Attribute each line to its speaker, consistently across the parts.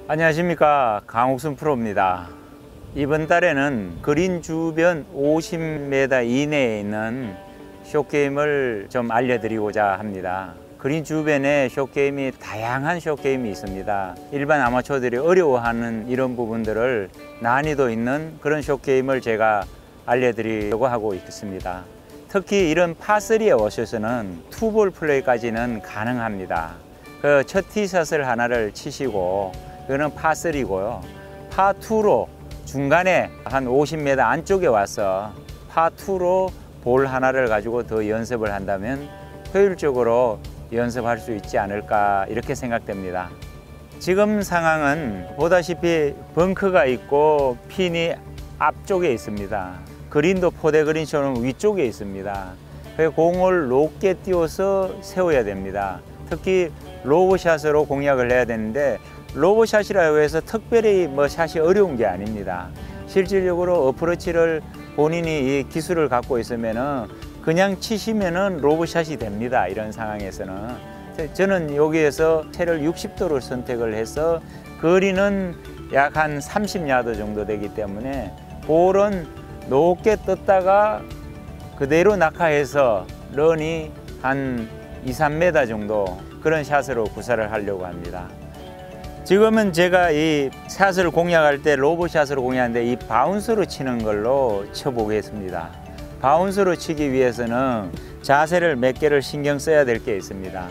Speaker 1: 안녕하십니까, 강옥순 프로입니다. 이번 달에는 그린 주변 50m 이내에 있는 숏게임을 좀 알려드리고자 합니다. 그린 주변에 숏게임이 다양한 숏게임이 있습니다. 일반 아마추어들이 어려워하는 이런 부분들을 난이도 있는 그런 숏게임을 제가 알려드리려고 하고 있습니다. 특히 이런 파3에 오셔서는 투볼 플레이까지는 가능합니다. 그 첫 티샷을 하나를 치시고, 이거는 파3고요. 파2로 중간에 한 50m 안쪽에 와서 파2로 볼 하나를 가지고 더 연습을 한다면 효율적으로 연습할 수 있지 않을까, 이렇게 생각됩니다. 지금 상황은 보다시피 벙커가 있고 핀이 앞쪽에 있습니다. 그린도 포대 그린처럼 위쪽에 있습니다. 공을 높게 띄워서 세워야 됩니다. 특히 로브샷으로 공략을 해야 되는데, 로브샷이라고 해서 특별히 샷이 어려운 게 아닙니다. 실질적으로 어프로치를 본인이 이 기술을 갖고 있으면은 그냥 치시면은 로브샷이 됩니다. 이런 상황에서는 저는 여기에서 채를 60도로 선택을 해서 거리는 약 한 30야드 정도 되기 때문에 볼은 높게 떴다가 그대로 낙하해서 런이 한 2~3m 정도 그런 샷으로 구사를 하려고 합니다. 지금은 제가 이 샷을 공략할 때 로브샷으로 공략하는데 이 바운스로 치는 걸로 쳐보겠습니다. 바운스로 치기 위해서는 자세를 몇 개를 신경 써야 될 게 있습니다.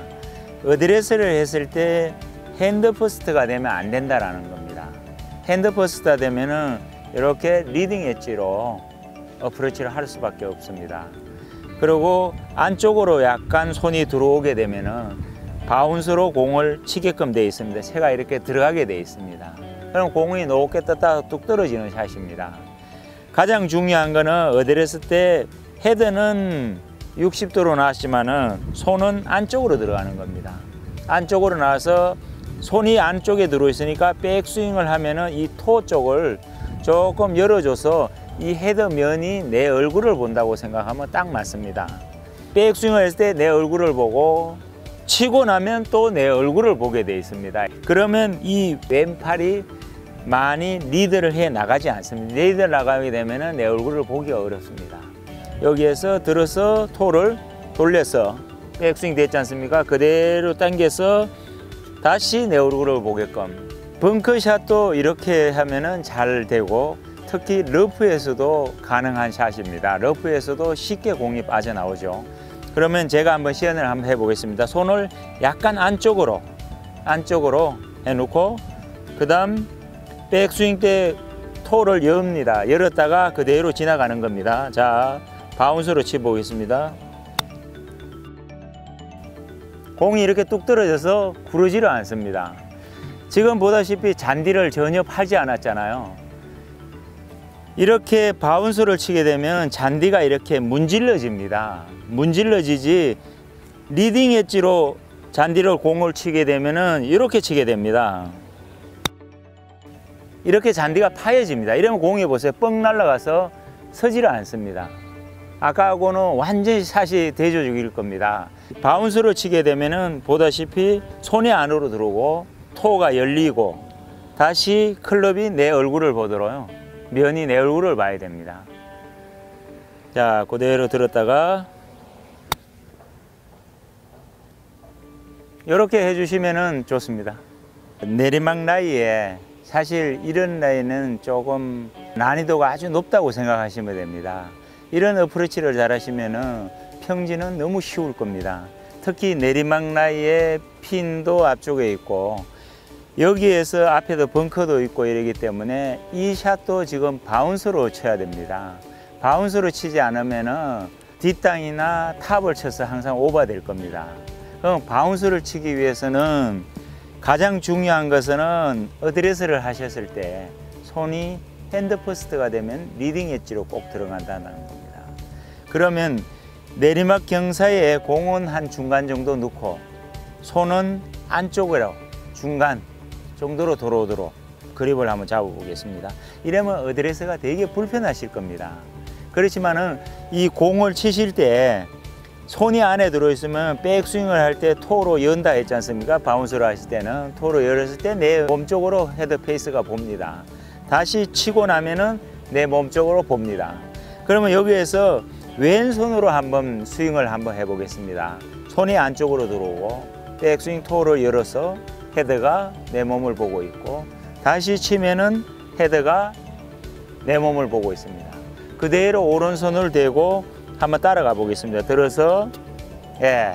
Speaker 1: 어드레스를 했을 때 핸드 퍼스트가 되면 안 된다라는 겁니다. 핸드 퍼스트가 되면은 이렇게 리딩 엣지로 어프로치를 할 수밖에 없습니다. 그리고 안쪽으로 약간 손이 들어오게 되면은 바운스로 공을 치게끔 되어 있습니다. 채가 이렇게 들어가게 되어 있습니다. 그럼 공이 높게 떴다가 뚝 떨어지는 샷입니다. 가장 중요한 거는 어드레스 때 헤드는 60도로 나왔지만은 손은 안쪽으로 들어가는 겁니다. 안쪽으로 나와서 손이 안쪽에 들어 있으니까 백스윙을 하면은 이 토 쪽을 조금 열어줘서 이 헤드 면이 내 얼굴을 본다고 생각하면 딱 맞습니다. 백스윙을 했을 때 내 얼굴을 보고 치고 나면 또 내 얼굴을 보게 되어 있습니다. 그러면 이 왼팔이 많이 리드를 해 나가지 않습니다. 리드를 나가게 되면 내 얼굴을 보기가 어렵습니다. 여기에서 들어서 토를 돌려서 백스윙 됐지 않습니까? 그대로 당겨서 다시 내 얼굴을 보게끔. 벙커샷도 이렇게 하면은 잘 되고, 특히 러프에서도 가능한 샷입니다. 러프에서도 쉽게 공이 빠져나오죠. 그러면 제가 한번 시연을 한번 해보겠습니다. 손을 약간 안쪽으로 해놓고, 그 다음 백스윙 때 토를 엽니다. 열었다가 그대로 지나가는 겁니다. 자, 바운스로 치보겠습니다. 공이 이렇게 뚝 떨어져서 구르지를 않습니다. 지금 보다시피 잔디를 전혀 파지 않았잖아요. 이렇게 바운스를 치게 되면 잔디가 이렇게 문질러집니다. 문질러지지, 리딩 엣지로 잔디를 공을 치게 되면은 이렇게 치게 됩니다. 이렇게 잔디가 파여집니다. 이러면 공이 보세요, 뻥 날아가서 서지를 않습니다. 아까하고는 완전히 샷이 대조적일 겁니다. 바운스로 치게 되면은 보다시피 손이 안으로 들어오고 토가 열리고 다시 클럽이 내 얼굴을 보도록요, 면이 내 얼굴을 봐야 됩니다. 자, 그대로 들었다가 이렇게 해주시면 좋습니다. 내리막 라이에, 사실 이런 라이는 조금 난이도가 아주 높다고 생각하시면 됩니다. 이런 어프로치를 잘 하시면 평지는 너무 쉬울 겁니다. 특히 내리막 라이에 핀도 앞쪽에 있고 여기에서 앞에도 벙커도 있고 이러기 때문에 이 샷도 지금 바운스로 쳐야 됩니다. 바운스로 치지 않으면 뒷땅이나 탑을 쳐서 항상 오버될 겁니다. 그럼 바운스를 치기 위해서는 가장 중요한 것은 어드레스를 하셨을 때 손이 핸드 퍼스트가 되면 리딩 엣지로 꼭 들어간다는 겁니다. 그러면 내리막 경사에 공은 한 중간 정도 넣고 손은 안쪽으로 중간 정도로 들어오도록 그립을 한번 잡아보겠습니다. 이러면 어드레스가 되게 불편하실 겁니다. 그렇지만은 이 공을 치실 때 손이 안에 들어있으면 백스윙을 할 때 토로 연다 했지 않습니까? 바운스를 하실 때는 토로 열었을 때 내 몸 쪽으로 헤드 페이스가 봅니다. 다시 치고 나면은 내 몸 쪽으로 봅니다. 그러면 여기에서 왼손으로 한번 스윙을 한번 해보겠습니다. 손이 안쪽으로 들어오고 백스윙 토를 열어서 헤드가 내 몸을 보고 있고, 다시 치면은 헤드가 내 몸을 보고 있습니다. 그대로 오른손을 대고 한번 따라가 보겠습니다. 들어서, 예,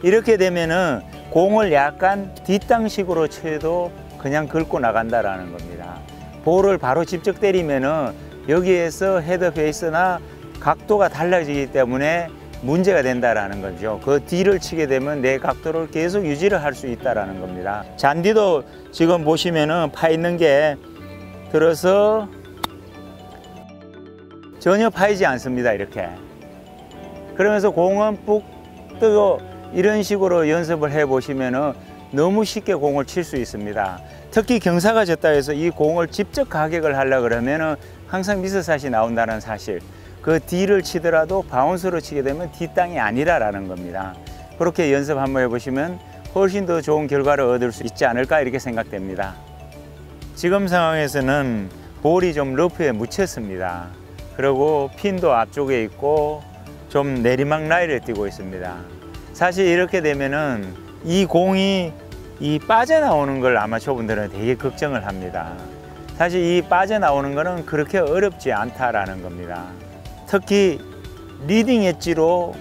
Speaker 1: 이렇게 되면은 공을 약간 뒷땅식으로 쳐도 그냥 긁고 나간다라는 겁니다. 볼을 바로 직접 때리면은 여기에서 헤드 페이스나 각도가 달라지기 때문에 문제가 된다라는 거죠. 그 뒤를 치게 되면 내 각도를 계속 유지를 할 수 있다라는 겁니다. 잔디도 지금 보시면은 파 있는 게 들어서 전혀 파이지 않습니다. 이렇게. 그러면서 공은 푹 뜨고 이런 식으로 연습을 해 보시면은 너무 쉽게 공을 칠 수 있습니다. 특히 경사가 졌다 해서 이 공을 직접 가격을 하려 그러면은 항상 미스샷이 나온다는 사실. 그 D를 치더라도 바운스로 치게 되면 뒷땅이 아니라라는 겁니다. 그렇게 연습 한번 해보시면 훨씬 더 좋은 결과를 얻을 수 있지 않을까 이렇게 생각됩니다. 지금 상황에서는 볼이 좀 러프에 묻혔습니다. 그리고 핀도 앞쪽에 있고 좀 내리막 라인을 띄고 있습니다. 사실 이렇게 되면은 이 공이 빠져나오는 걸 아마추어분들은 되게 걱정을 합니다. 사실 이 빠져나오는 거는 그렇게 어렵지 않다라는 겁니다. 특히 리딩 엣지로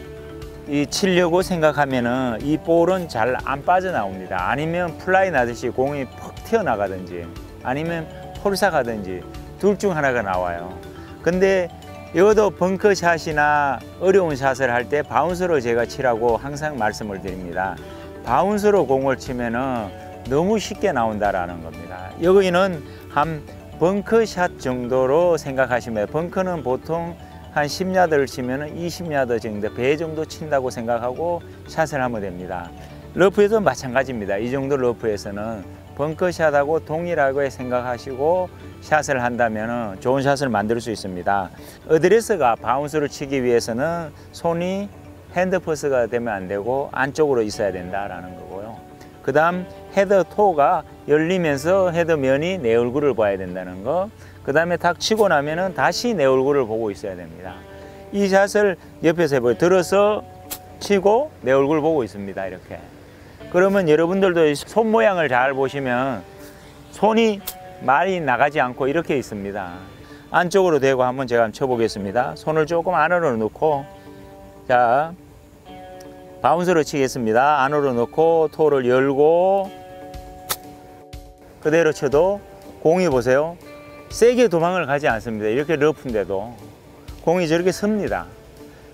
Speaker 1: 치려고 생각하면은 이 볼은 잘 안 빠져나옵니다. 아니면 플라이 나듯이 공이 퍽 튀어나가든지 아니면 홀사가든지 둘 중 하나가 나와요. 근데 이것도 벙커샷이나 어려운 샷을 할 때 바운스로 제가 치라고 항상 말씀을 드립니다. 바운스로 공을 치면은 너무 쉽게 나온다라는 겁니다. 여기는 한 벙커샷 정도로 생각하시면, 벙커는 보통 한 10야드를 치면 20야드 정도, 배 정도 친다고 생각하고 샷을 하면 됩니다. 러프에도 마찬가지입니다. 이 정도 러프에서는 벙커샷하고 동일하게 생각하시고 샷을 한다면 좋은 샷을 만들 수 있습니다. 어드레스가 바운스를 치기 위해서는 손이 핸드퍼스가 되면 안 되고 안쪽으로 있어야 된다라는 거고요. 그 다음 헤드 토가 열리면서 헤드면이 내 얼굴을 봐야 된다는 거. 그 다음에 탁 치고 나면은 다시 내 얼굴을 보고 있어야 됩니다. 이 샷을 옆에서 해보세요. 들어서 치고 내 얼굴 보고 있습니다. 이렇게. 그러면 여러분들도 손 모양을 잘 보시면 손이 많이 나가지 않고 이렇게 있습니다. 안쪽으로 대고 한번 제가 쳐보겠습니다. 손을 조금 안으로 넣고, 자, 바운스로 치겠습니다. 안으로 넣고 토를 열고 그대로 쳐도 공이 보세요. 세게 도망을 가지 않습니다. 이렇게 러프인데도 공이 저렇게 섭니다.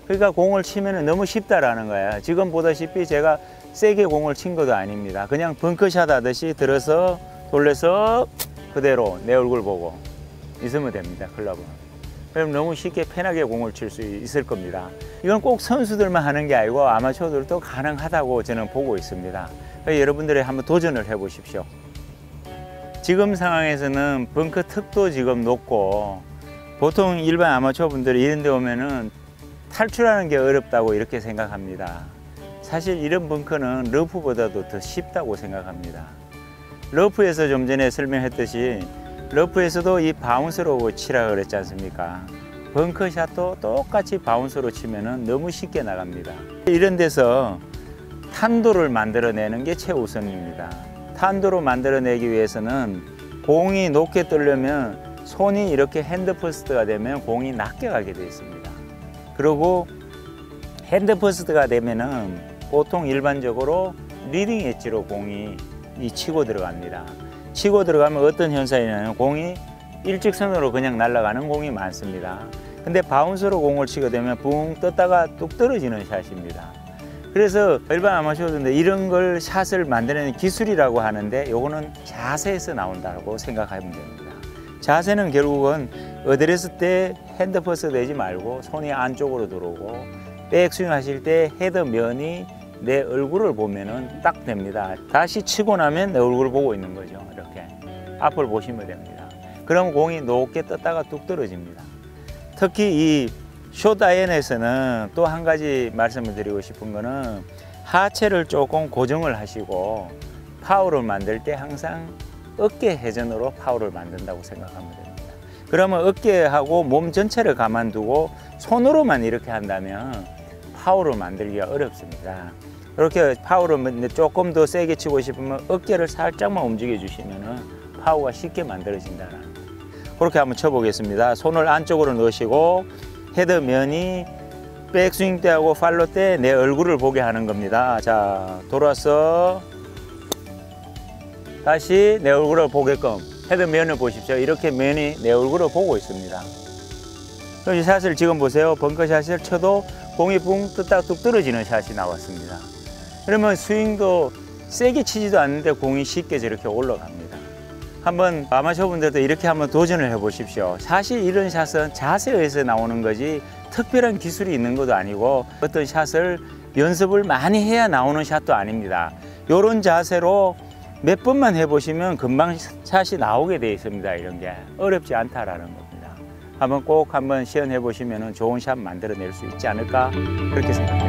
Speaker 1: 그러니까 공을 치면 너무 쉽다라는 거예요. 지금 보다시피 제가 세게 공을 친 것도 아닙니다. 그냥 벙커샷 하듯이 들어서 돌려서 그대로 내 얼굴 보고 있으면 됩니다. 클럽은. 그럼 너무 쉽게 편하게 공을 칠 수 있을 겁니다. 이건 꼭 선수들만 하는 게 아니고 아마추어들도 가능하다고 저는 보고 있습니다. 여러분들이 한번 도전을 해 보십시오. 지금 상황에서는 벙커 턱도 지금 높고, 보통 일반 아마추어 분들이 이런 데 오면은 탈출하는 게 어렵다고 이렇게 생각합니다. 사실 이런 벙커는 러프보다도 더 쉽다고 생각합니다. 러프에서 좀 전에 설명했듯이 러프에서도 이 바운스로 치라 그랬지 않습니까? 벙커샷도 똑같이 바운스로 치면은 너무 쉽게 나갑니다. 이런 데서 탄도를 만들어내는 게 최우선입니다. 탄도로 만들어내기 위해서는 공이 높게 뜨려면 손이 이렇게 핸드퍼스트가 되면 공이 낮게 가게 되어 있습니다. 그리고 핸드퍼스트가 되면은 보통 일반적으로 리딩 엣지로 공이 치고 들어갑니다. 치고 들어가면 어떤 현상이 있냐면 공이 일직선으로 그냥 날아가는 공이 많습니다. 근데 바운스로 공을 치게 되면 붕 떴다가 뚝 떨어지는 샷입니다. 그래서 일반 아마추어들인데 이런 걸 샷을 만드는 기술이라고 하는데, 요거는 자세에서 나온다고 생각하면 됩니다. 자세는 결국은 어드레스 때 핸드퍼스 되지 말고 손이 안쪽으로 들어오고, 백스윙 하실 때 헤드면이 내 얼굴을 보면은 딱 됩니다. 다시 치고 나면 내 얼굴을 보고 있는 거죠. 이렇게 앞을 보시면 됩니다. 그럼 공이 높게 떴다가 뚝 떨어집니다. 특히 이 숏 아이언에서는 또 한 가지 말씀을 드리고 싶은 거는 하체를 조금 고정을 하시고 파워를 만들 때 항상 어깨 회전으로 파워를 만든다고 생각하면 됩니다. 그러면 어깨하고 몸 전체를 가만두고 손으로만 이렇게 한다면 파워를 만들기가 어렵습니다. 이렇게 파워를 조금 더 세게 치고 싶으면 어깨를 살짝만 움직여 주시면 파워가 쉽게 만들어진다는 거예요. 그렇게 한번 쳐보겠습니다. 손을 안쪽으로 넣으시고 헤드면이 백스윙 때하고 팔로 때 내 얼굴을 보게 하는 겁니다. 자, 돌아서 다시 내 얼굴을 보게끔 헤드면을 보십시오. 이렇게 면이 내 얼굴을 보고 있습니다. 그럼 이 샷을 지금 보세요. 벙커샷을 쳐도 공이 붕 떴다 뚝 떨어지는 샷이 나왔습니다. 그러면 스윙도 세게 치지도 않는데 공이 쉽게 저렇게 올라갑니다. 한번 아마추어 분들도 이렇게 한번 도전을 해 보십시오. 사실 이런 샷은 자세에서 나오는 거지 특별한 기술이 있는 것도 아니고 어떤 샷을 연습을 많이 해야 나오는 샷도 아닙니다. 이런 자세로 몇 번만 해보시면 금방 샷이 나오게 되어 있습니다. 이런 게 어렵지 않다라는 겁니다. 한번 꼭 한번 시연해 보시면 좋은 샷 만들어낼 수 있지 않을까 그렇게 생각합니다.